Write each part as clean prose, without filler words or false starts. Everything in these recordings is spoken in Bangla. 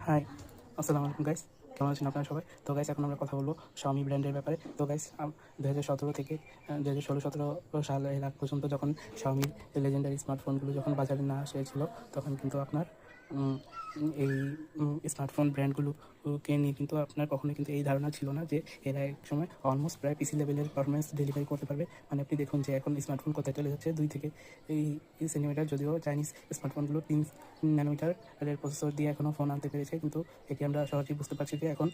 হাই, আসসালামু আলাইকুম গাইস। কেমন আছেন আপনারা সবাই? তো গাইস, এখন আমরা কথা বলবো Xiaomi ব্র্যান্ডের ব্যাপারে। তো গাইস, 2017 থেকে 2016-17 সালের আগ পর্যন্ত যখন Xiaomi লেজেন্ডারি স্মার্টফোনগুলো যখন বাজারে না এসেছিল, তখন কিন্তু আপনার উম, এই স্মার্টফোন ব্র্যান্ডগুলোকে নিয়ে কিন্তু আপনার কখনোই কিন্তু এই ধারণা ছিল না যে এরা এক সময় অলমোস্ট প্রায় পিসি লেভেলের পারফরমেন্স ডেলিভারি করতে পারবে। মানে আপনি দেখুন যে এখন স্মার্টফোন কোথায় চলে যাচ্ছে, 2 থেকে এই সেন্টিমিটার, যদিও চাইনিজ স্মার্টফোনগুলো 3 ন্যানোমিটার এর প্রসেসর দিয়ে এখনও ফোন আনতে পেরেছে, কিন্তু এটি আমরা সহজেই বুঝতে পারছি যে এখন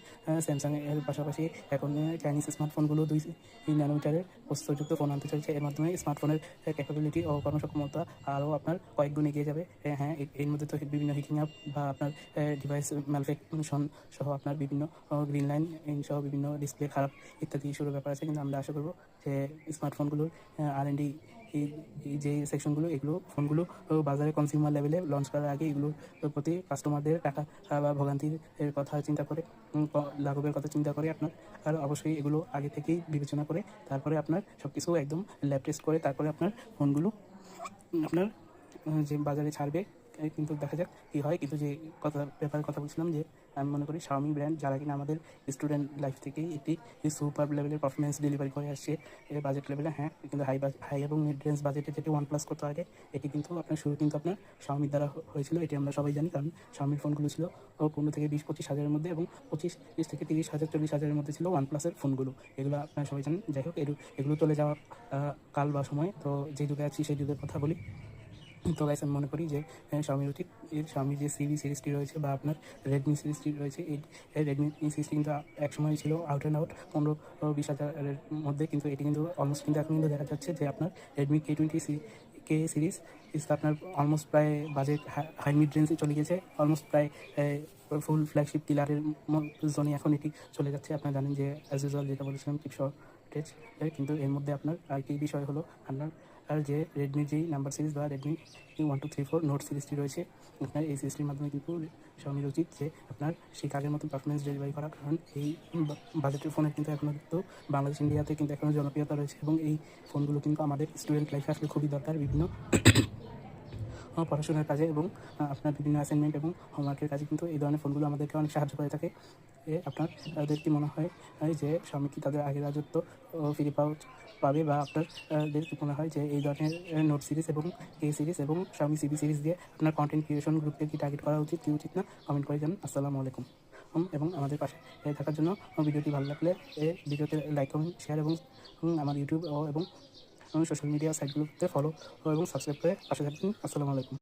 স্যামসাং এর পাশাপাশি এখন চাইনিজ স্মার্টফোনগুলো 2 ন্যানোমিটারের প্রসেসরযুক্ত ফোন আনতে চলছে। এর মাধ্যমে স্মার্টফোনের ক্যাপাবিলিটি ও কর্মসক্ষমতা আরও আপনার কয়েক গুণ এগিয়ে যাবে। হ্যাঁ, এর মধ্যে তো বিভিন্ন হিটিং আপ বা আপনার ডিভাইস ম্যালফেকশন সহ আপনার বিভিন্ন গ্রিন লাইন সহ বিভিন্ন ডিসপ্লে খারাপ ইত্যাদি শুরু ব্যাপার আছে, কিন্তু আমরা আশা করবো যে স্মার্টফোনগুলোর R&D এই এই যে সেকশনগুলো, এগুলো ফোনগুলো বাজারে কনজিউমার লেভেলে লঞ্চ করার আগে এগুলোর প্রতি কাস্টমারদের টাকা বা ভোগান্তির কথা চিন্তা করে, লাঘবের কথা চিন্তা করে আপনার আর অবশ্যই এগুলো আগে থেকেই বিবেচনা করে তারপরে আপনার সব কিছু একদম ল্যাব টেস্ট করে তারপরে আপনার ফোনগুলো আপনার যে বাজারে ছাড়বে। কিন্তু দেখা যাক কী হয়। কিন্তু যে ব্যাপারে কথা বলছিলাম, যে আমি মনে করি Xiaomi ব্র্যান্ড যারা কিনা আমাদের স্টুডেন্ট লাইফ থেকেই একটি সুপার লেভেলের পারফরমেন্স ডেলিভারি করে আসছে বাজেট লেভেলে। হ্যাঁ, কিন্তু হাই এবং মিড রেঞ্জ বাজেটে যেটি OnePlus করতে আগে, এটি কিন্তু আপনার শুরু কিন্তু আপনার Xiaomi দ্বারা হয়েছিল। এটি আমরা সবাই জানি, কারণ Xiaomi ফোনগুলো ছিল 15 থেকে 20-25 হাজারের মধ্যে, এবং 25 থেকে 30 হাজার 40 হাজারের মধ্যে ছিল OnePlus-এর ফোনগুলো। এগুলো আপনারা সবাই জানেন। যাই হোক, এগুলো চলে যাওয়া কাল বা সময়, তো যে যুগে আছি সেই যুগের কথা বলি। তো গাইস, আমি মনে করি যে Xiaomi উচিত Xiaomi যে সিরিজটি রয়েছে বা আপনার রেডমি সিরিজটি রয়েছে, এই রেডমি সিরিজটি কিন্তু একসময় ছিল আউট অ্যান্ড আউট 15-20 হাজারের মধ্যে, কিন্তু এটি কিন্তু অলমোস্ট কিন্তু এখন কিন্তু দেখা যাচ্ছে যে আপনার রেডমি কে সিরিজ আপনার অলমোস্ট প্রায় বাজেট হাই মিড রেঞ্জে চলে গেছে, অলমোস্ট প্রায় ফুল ফ্ল্যাগশিপ কিলারের জোনে এখন এটি চলে যাচ্ছে। আপনারা জানেন যে অ্যাজ ইউজুয়াল যেটা বলেছিলাম, চিপ শর্টেজ, কিন্তু এর মধ্যে আপনার আরেকটি বিষয় হলো আপনার আর যে রেডমির যেই নাম্বার সিরিজ বা রেডমি 1234 নোট সিরিজটি রয়েছে, আপনার এই সিরিজটির মাধ্যমে কিন্তু Xiaomi উচিত যে আপনার সেই আগের মতো পারফরমেন্স ডেলিভারি করা, কারণ এই বাজেটের ফোনের কিন্তু এখনও কিন্তু বাংলাদেশ ইন্ডিয়াতে কিন্তু এখনও জনপ্রিয়তা রয়েছে, এবং এই ফোনগুলো কিন্তু আমাদের স্টুডেন্ট লাইফে আসলে খুবই দরকার। বিভিন্ন পড়াশোনার কাজে এবং আপনার বিভিন্ন অ্যাসাইনমেন্ট এবং হোমওয়ার্কের কাজে কিন্তু এই ধরনের ফোনগুলো আমাদেরকে অনেক সাহায্য করে থাকে। আপনাদের কি মনে হয় যে Xiaomi কি তাদের আগের রাজত্ব ফিরে পাবে, বা আপনাদের কি মনে হয় যে এই ধরনের নোট সিরিজ এবং কে সিরিজ এবং Xiaomi CB সিরিজ দিয়ে আপনার কন্টেন্ট ক্রিয়েশন গ্রুপকে কি টার্গেট করা উচিত কি উচিত না? কমেন্ট করে জানান। আসসালামু আলাইকুম। এবং আমাদের পাশে থাকার জন্য ভিডিওটি ভালো লাগলে ভিডিওতে লাইক, কমেন্ট, শেয়ার এবং আমার ইউটিউব এবং সোশ্যাল মিডিয়া সাইটগুলোতে ফলো এবং সাবস্ক্রাইব করে পাশে থাকবেন। আসসালামু আলাইকুম।